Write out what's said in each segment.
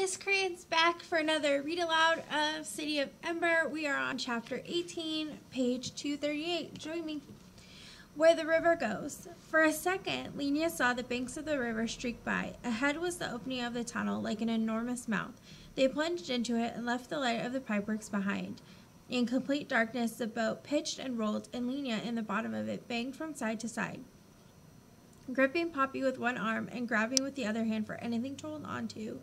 Miss Crane's back for another read aloud of City of Ember. We are on chapter 18, page 238. Join me. Where the river goes. For a second, Lenia saw the banks of the river streak by. Ahead was the opening of the tunnel like an enormous mouth. They plunged into it and left the light of the pipeworks behind. In complete darkness, the boat pitched and rolled, and Lenia, in the bottom of it, banged from side to side, gripping Poppy with one arm and grabbing with the other hand for anything to hold on to.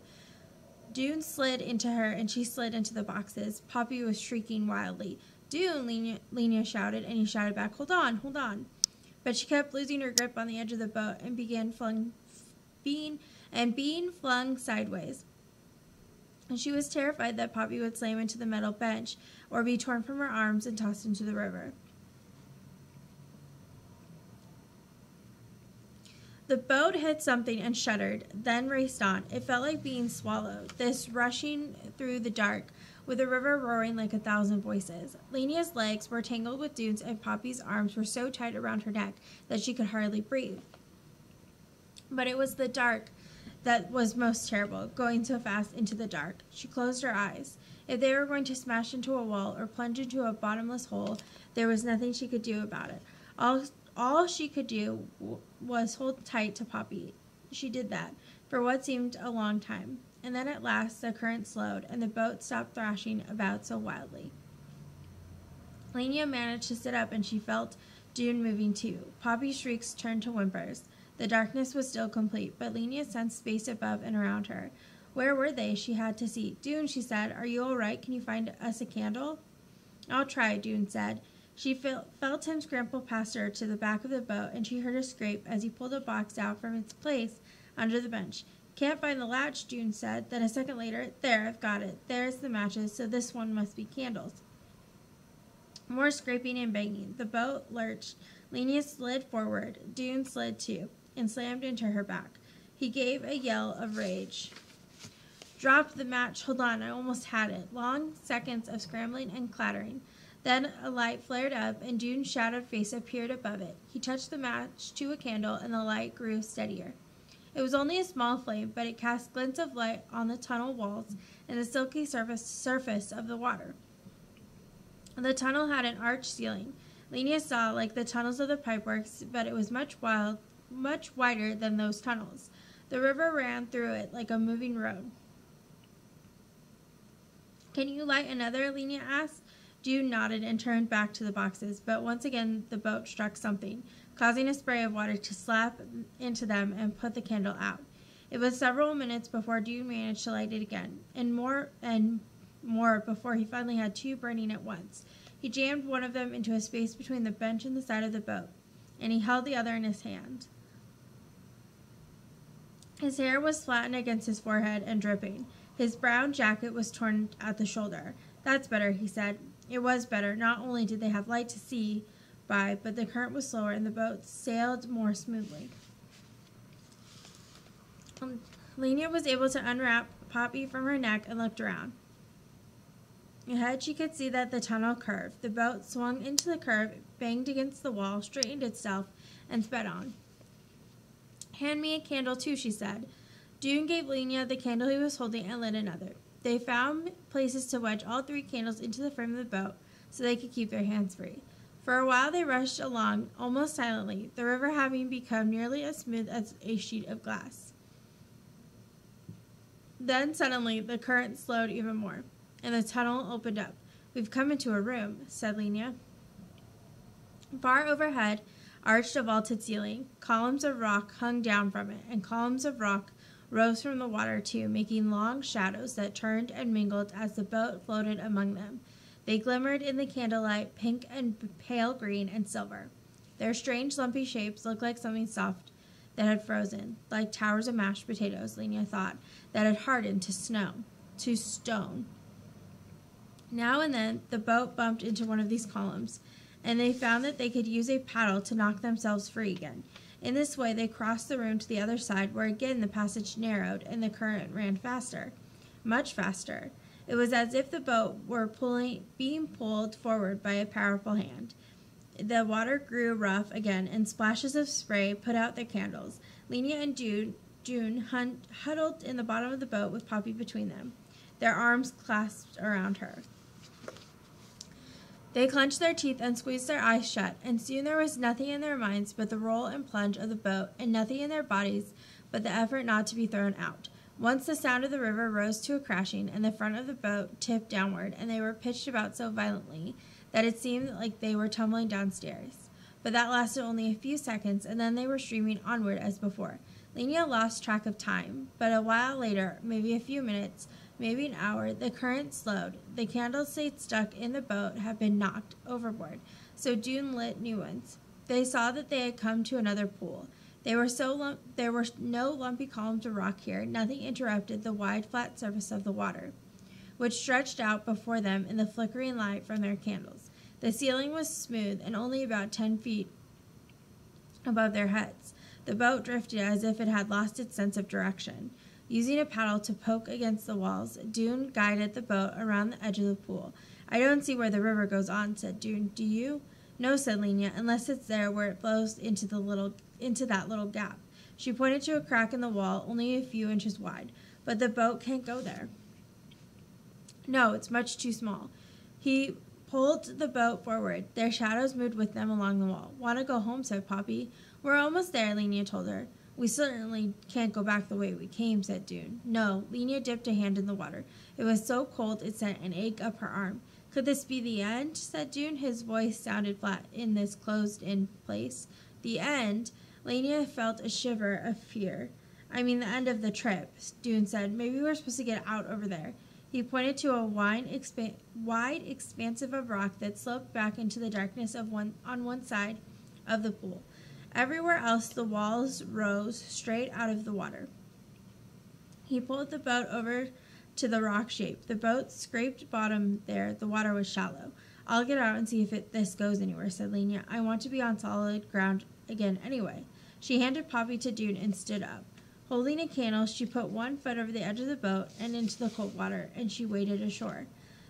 Dune slid into her, and she slid into the boxes. Poppy was shrieking wildly. "Dune!" Lenia shouted, and he shouted back, "Hold on, hold on." But she kept losing her grip on the edge of the boat and being flung sideways. And she was terrified that Poppy would slam into the metal bench or be torn from her arms and tossed into the river. The boat hit something and shuddered, then raced on. It felt like being swallowed, this rushing through the dark, with the river roaring like 1,000 voices. Lenia's legs were tangled with Dune's, and Poppy's arms were so tight around her neck that she could hardly breathe. But it was the dark that was most terrible, going so fast into the dark. She closed her eyes. If they were going to smash into a wall or plunge into a bottomless hole, there was nothing she could do about it. All she could do was hold tight to Poppy. She did that for what seemed a long time, and then at last the current slowed, and the boat stopped thrashing about so wildly. Lenia managed to sit up, and she felt Dune moving too. Poppy's shrieks turned to whimpers. The darkness was still complete, but Lenia sensed space above and around her. Where were they? She had to see. "Dune," she said, "are you all right? Can you find us a candle?" "I'll try," Dune said. She felt him scramble past her to the back of the boat, and she heard a scrape as he pulled a box out from its place under the bench. "Can't find the latch," Dune said. Then a second later, "There, I've got it. There's the matches, so this one must be candles." More scraping and banging. The boat lurched. Lenia slid forward. Dune slid too, and slammed into her back. He gave a yell of rage. "Dropped the match. Hold on, I almost had it." Long seconds of scrambling and clattering. Then a light flared up, and Dune's shadowed face appeared above it. He touched the match to a candle, and the light grew steadier. It was only a small flame, but it cast glints of light on the tunnel walls and the silky surface of the water. The tunnel had an arched ceiling. Lenia saw like the tunnels of the pipeworks, but it was much wider than those tunnels. The river ran through it like a moving road. "Can you light another?" Lenia asked. Dune nodded and turned back to the boxes, but once again the boat struck something, causing a spray of water to slap into them and put the candle out. It was several minutes before Dune managed to light it again, and more before he finally had two burning at once. He jammed one of them into a space between the bench and the side of the boat, and he held the other in his hand. His hair was flattened against his forehead and dripping. His brown jacket was torn at the shoulder. "That's better," he said. It was better. Not only did they have light to see by, but the current was slower and the boat sailed more smoothly. Lenia was able to unwrap Poppy from her neck and looked around. Ahead, she could see that the tunnel curved. The boat swung into the curve, banged against the wall, straightened itself, and sped on. "Hand me a candle, too," she said. Dune gave Lenia the candle he was holding and lit another. They found places to wedge all three candles into the frame of the boat so they could keep their hands free. For a while they rushed along almost silently, the river having become nearly as smooth as a sheet of glass. Then suddenly the current slowed even more, and the tunnel opened up. "We've come into a room," said Lenia. Far overhead arched a vaulted ceiling. Columns of rock hung down from it, and columns of rock rose from the water too, making long shadows that turned and mingled as the boat floated among them. They glimmered in the candlelight, pink and pale green and silver. Their strange lumpy shapes looked like something soft that had frozen, like towers of mashed potatoes, Lenia thought, that had hardened to stone. Now and then the boat bumped into one of these columns, and they found that they could use a paddle to knock themselves free again. In this way, they crossed the room to the other side, where again the passage narrowed and the current ran faster, much faster. It was as if the boat were being pulled forward by a powerful hand. The water grew rough again, and splashes of spray put out the candles. Lenia and Dune June huddled in the bottom of the boat with Poppy between them, their arms clasped around her. They clenched their teeth and squeezed their eyes shut, and soon there was nothing in their minds but the roll and plunge of the boat, and nothing in their bodies but the effort not to be thrown out. Once the sound of the river rose to a crashing, and the front of the boat tipped downward, and they were pitched about so violently that it seemed like they were tumbling downstairs. But that lasted only a few seconds, and then they were streaming onward as before. Lenia lost track of time, but a while later, maybe a few minutes, maybe an hour, the current slowed. The candles they'd stuck in the boat had been knocked overboard, so June lit new ones. They saw that they had come to another pool. There were no lumpy columns of rock here. Nothing interrupted the wide, flat surface of the water, which stretched out before them in the flickering light from their candles. The ceiling was smooth and only about 10 feet above their heads. The boat drifted as if it had lost its sense of direction. Using a paddle to poke against the walls, Dune guided the boat around the edge of the pool. "I don't see where the river goes on," said Dune. "Do you?" "No," said Lenia, "unless it's there where it flows into that little gap." She pointed to a crack in the wall, only a few inches wide. "But the boat can't go there." "No, it's much too small." He pulled the boat forward. Their shadows moved with them along the wall. "Want to go home?" said Poppy. "We're almost there," Lenia told her. "We certainly can't go back the way we came," said Dune. "No." Lenia dipped a hand in the water. It was so cold it sent an ache up her arm. "Could this be the end?" said Dune. His voice sounded flat in this closed-in place. "The end?" Lenia felt a shiver of fear. "I mean the end of the trip," Dune said. "Maybe we're supposed to get out over there." He pointed to a wide expanse of rock that sloped back into the darkness on one side of the pool. Everywhere else, the walls rose straight out of the water. He pulled the boat over to the rock shape. The boat scraped bottom there. The water was shallow. "I'll get out and see if this goes anywhere," said Lenia. "I want to be on solid ground again anyway." She handed Poppy to Dune and stood up. Holding a candle, she put one foot over the edge of the boat and into the cold water, and she waded ashore.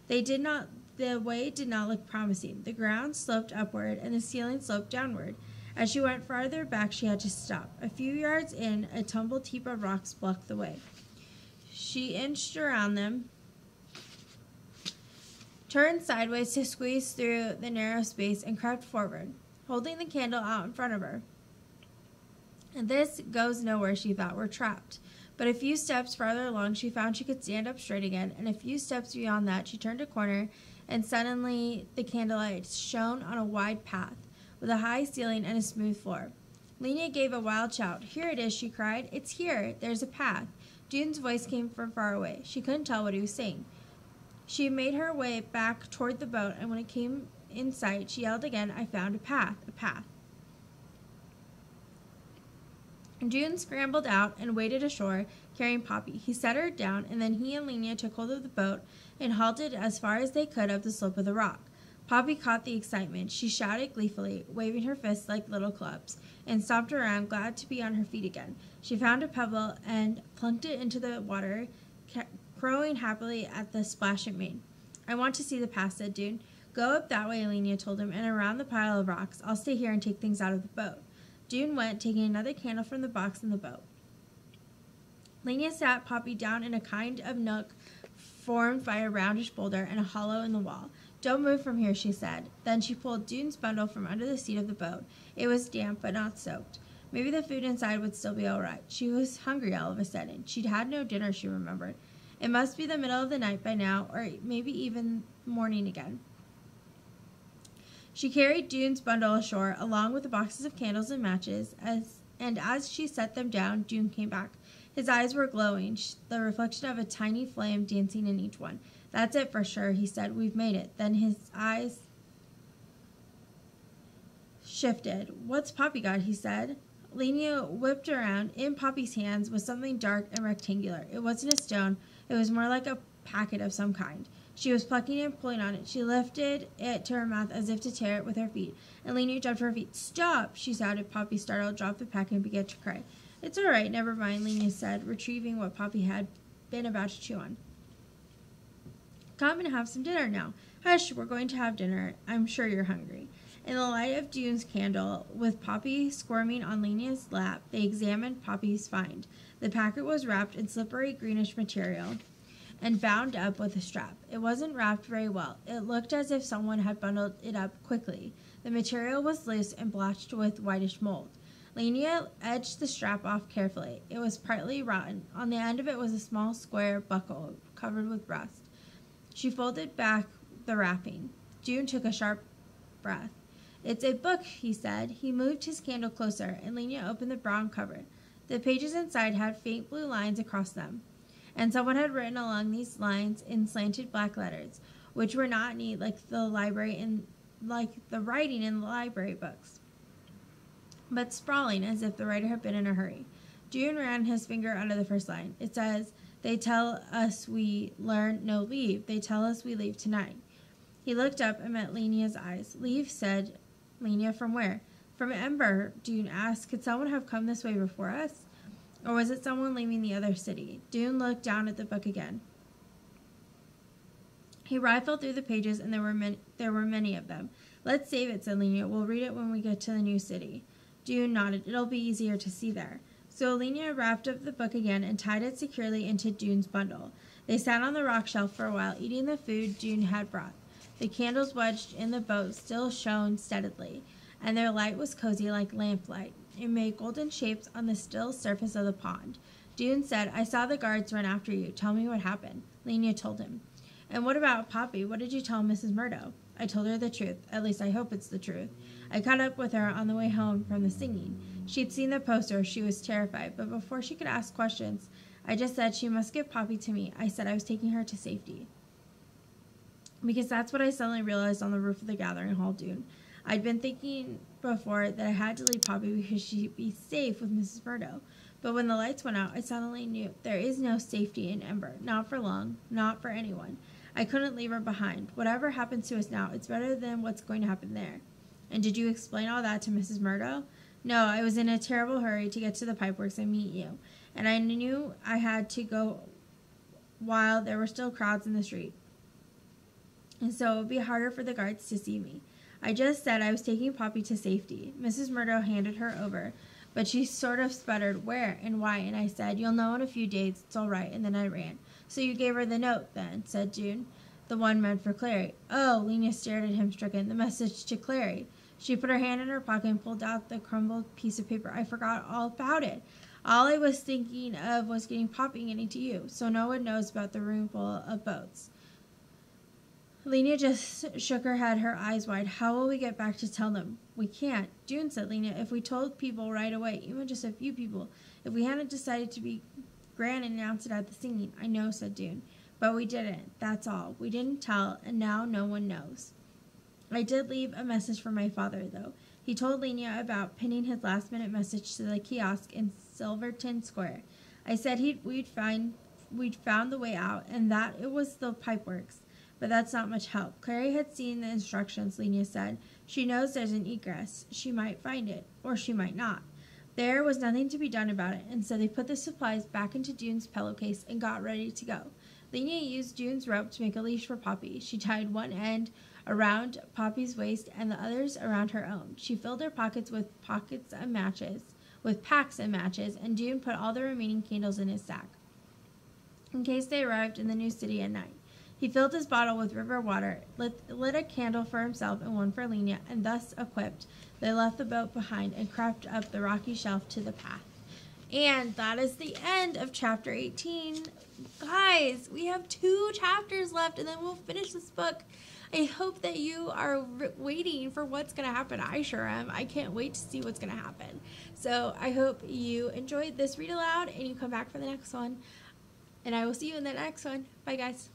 The way did not look promising. The ground sloped upward, and the ceiling sloped downward. As she went farther back, she had to stop. A few yards in, a tumbled heap of rocks blocked the way. She inched around them, turned sideways to squeeze through the narrow space, and crept forward, holding the candle out in front of her. "This goes nowhere," she thought. "We're trapped." But a few steps farther along, she found she could stand up straight again, and a few steps beyond that, she turned a corner, and suddenly the candlelight shone on a wide path, with a high ceiling and a smooth floor. Lenia gave a wild shout. "Here it is," she cried. "It's here. There's a path." Dune's voice came from far away. She couldn't tell what he was saying. She made her way back toward the boat, and when it came in sight, she yelled again, "I found a path, a path." June scrambled out and waded ashore, carrying Poppy. He set her down, and then he and Lenia took hold of the boat and halted as far as they could up the slope of the rock. Poppy caught the excitement. She shouted gleefully, waving her fists like little clubs, and stomped around, glad to be on her feet again. She found a pebble and plunked it into the water, crowing happily at the splash it made. "I want to see the path," said Dune. "Go up that way," Lenia told him, "and around the pile of rocks. I'll stay here and take things out of the boat." Dune went, taking another candle from the box in the boat. Lenia sat Poppy down in a kind of nook formed by a roundish boulder and a hollow in the wall. "Don't move from here," she said. Then she pulled Dune's bundle from under the seat of the boat. It was damp, but not soaked. Maybe the food inside would still be all right. She was hungry all of a sudden. She'd had no dinner, she remembered. It must be the middle of the night by now, or maybe even morning again. She carried Dune's bundle ashore, along with the boxes of candles and matches, and as she set them down, Dune came back. His eyes were glowing, the reflection of a tiny flame dancing in each one. "That's it for sure," he said. "We've made it." Then his eyes shifted. "What's Poppy got?" he said. Lenia whipped around. In Poppy's hands was something dark and rectangular. It wasn't a stone. It was more like a packet of some kind. She was plucking and pulling on it. She lifted it to her mouth as if to tear it with her feet, and Lenia jumped to her feet. "Stop!" she shouted. Poppy, startled, dropped the packet and began to cry. "It's all right, never mind," Lenia said, retrieving what Poppy had been about to chew on. "Come and have some dinner now." "Hush, we're going to have dinner. I'm sure you're hungry." In the light of Dune's candle, with Poppy squirming on Lenia's lap, they examined Poppy's find. The packet was wrapped in slippery greenish material and bound up with a strap. It wasn't wrapped very well. It looked as if someone had bundled it up quickly. The material was loose and blotched with whitish mold. Lenia edged the strap off carefully. It was partly rotten. On the end of it was a small square buckle covered with rust. She folded back the wrapping. June took a sharp breath. "It's a book," he said. He moved his candle closer, and Lenia opened the brown cover. The pages inside had faint blue lines across them, and someone had written along these lines in slanted black letters, which were not neat like the writing in the library books, but sprawling as if the writer had been in a hurry. June ran his finger under the first line. It says, "They tell us we learn no leave. They tell us we leave tonight." He looked up and met Lenia's eyes. "Leave," said Lenia. "From where?" "From Ember," June asked. "Could someone have come this way before us? Or was it someone leaving the other city?" June looked down at the book again. He rifled through the pages, and there were many of them. "Let's save it," said Lenia. "We'll read it when we get to the new city." June nodded. "It'll be easier to see there." So Lenia wrapped up the book again and tied it securely into June's bundle. They sat on the rock shelf for a while, eating the food June had brought. The candles wedged in the boat still shone steadily, and their light was cozy like lamplight. It made golden shapes on the still surface of the pond. June said, "I saw the guards run after you. Tell me what happened." Lenia told him. "And what about Poppy? What did you tell Mrs. Murdo?" "I told her the truth. At least I hope it's the truth. I caught up with her on the way home from the singing. She'd seen the poster. She was terrified. But before she could ask questions, I just said she must give Poppy to me. I said I was taking her to safety." Because that's what I suddenly realized on the roof of the gathering hall, June. I'd been thinking before that I had to leave Poppy because she'd be safe with Mrs. Murdo. But when the lights went out, I suddenly knew there is no safety in Ember. Not for long. Not for anyone. I couldn't leave her behind. Whatever happens to us now, it's better than what's going to happen there. "And did you explain all that to Mrs. Murdo?" "No, I was in a terrible hurry to get to the pipeworks and meet you. And I knew I had to go while there were still crowds in the street. And so it would be harder for the guards to see me. I just said I was taking Poppy to safety. Mrs. Murdo handed her over, but she sort of sputtered, 'Where and why?' And I said, 'You'll know in a few days. It's all right.' And then I ran." "So you gave her the note then," said June. "The one meant for Clary." "Oh," Lenia stared at him stricken. "The message to Clary." She put her hand in her pocket and pulled out the crumbled piece of paper. "I forgot all about it. All I was thinking of was getting Poppy and getting to you, so no one knows about the room full of boats." Lenia just shook her head, her eyes wide. "How will we get back to tell them?" "We can't." "June," said Lenia, "if we told people right away, even just a few people, if we hadn't decided to be grand and announced it at the singing." "I know," said June, "but we didn't. That's all. We didn't tell, and now no one knows." "I did leave a message for my father, though. He told Lenia about pinning his last-minute message to the kiosk in Silverton Square. I said we'd found the way out, and that it was the pipeworks. But that's not much help. Clary had seen the instructions," Lenia said. "She knows there's an egress. She might find it, or she might not. There was nothing to be done about it, and so they put the supplies back into June's pillowcase and got ready to go. Lenia used June's rope to make a leash for Poppy. She tied one end around Poppy's waist and the others around her own. She filled her pockets with packs and matches, and June put all the remaining candles in his sack, in case they arrived in the new city at night. He filled his bottle with river water, lit a candle for himself and one for Lenia, and thus equipped, they left the boat behind and crept up the rocky shelf to the path. And that is the end of chapter 18. Guys, we have 2 chapters left, and then we'll finish this book. I hope that you are waiting for what's going to happen. I sure am. I can't wait to see what's going to happen. So I hope you enjoyed this read aloud, and you come back for the next one. And I will see you in the next one. Bye, guys.